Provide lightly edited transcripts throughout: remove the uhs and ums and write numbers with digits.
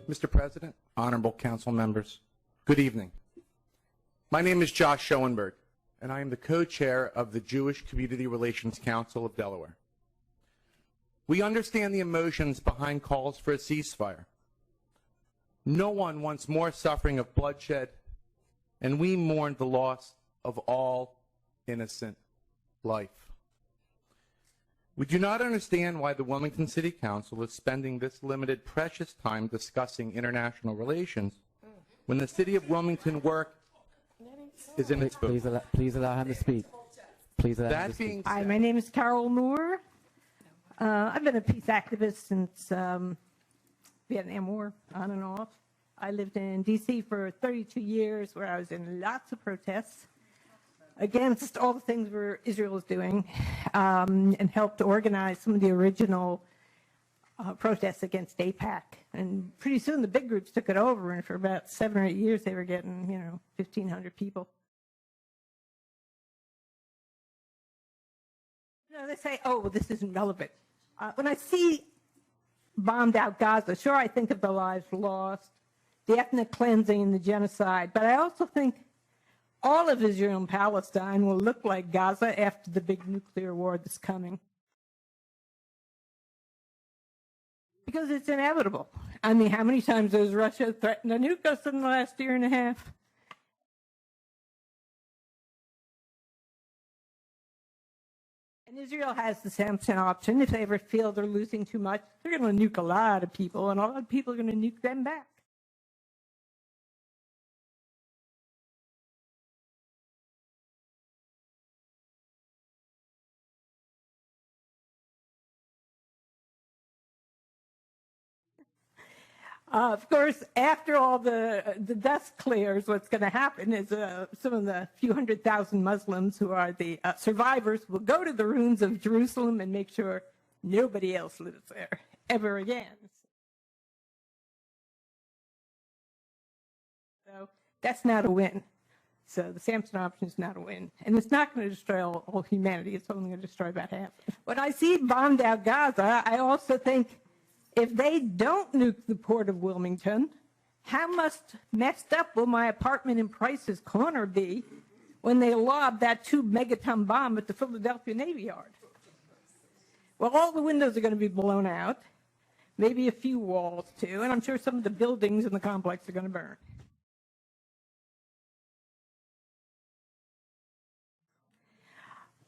Mr. President, honorable council members, good evening. My name is Josh Schoenberg, and I am the co-chair of the Jewish Community Relations Council of Delaware. We understand the emotions behind calls for a ceasefire. No one wants more suffering of bloodshed, and we mourn the loss of all innocent life. We do not understand why the Wilmington City Council is spending this limited, precious time discussing international relations when the city of Wilmington work is in its booth. Please allow him to speak. Please allow him to speak. Hi, my name is Carol Moore. I've been a peace activist since Vietnam War, on and off. I lived in D.C. for 32 years, where I was in lots of protests against all the things Israel was doing, and helped organize some of the original protests against AIPAC. And pretty soon the big groups took it over, and for about 7 or 8 years they were getting, 1,500 people. They say, oh, well, this isn't relevant. When I see bombed out Gaza, sure, I think of the lives lost, the ethnic cleansing and the genocide, but I also think all of Israel and Palestine will look like Gaza after the big nuclear war that's coming. Because it's inevitable. I mean, how many times has Russia threatened to nuke us in the last year and a half? And Israel has the Samson option. If they ever feel they're losing too much, they're going to nuke a lot of people, and a lot of people are going to nuke them back. Of course, after all the dust clears, what's going to happen is some of the few 100,000 Muslims who are the survivors will go to the ruins of Jerusalem and make sure nobody else lives there ever again. So that's not a win. So the Samson option is not a win. And it's not going to destroy all humanity. It's only going to destroy about half. When I see bombed out Gaza, I also think, if they don't nuke the port of Wilmington, how messed up will my apartment in Price's Corner be when they lob that 2-megaton bomb at the Philadelphia Navy Yard? Well, all the windows are going to be blown out, maybe a few walls too, and I'm sure some of the buildings in the complex are going to burn.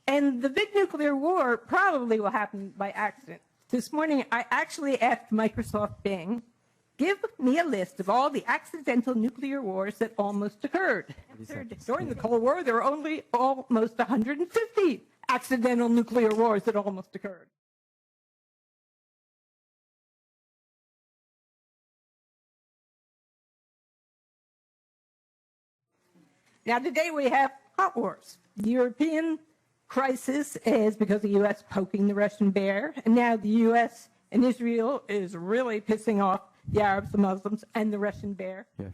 And the big nuclear war probably will happen by accident. This morning, I actually asked Microsoft Bing, give me a list of all the accidental nuclear wars that almost occurred. During the Cold War, there were only almost 150 accidental nuclear wars that almost occurred. Now, today we have hot wars. The European crisis is because of the U.S. poking the Russian bear, and now the U.S. and Israel is really pissing off the Arabs, the Muslims, and the Russian bear. Yeah.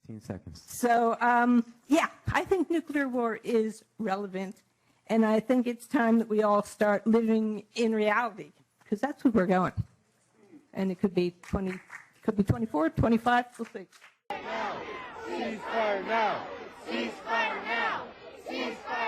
15 seconds. So, yeah, I think nuclear war is relevant, and I think it's time that we all start living in reality, because that's where we're going. And it could be 24, 25, we'll see. Now. Ceasefire now. Ceasefire now. Ceasefire.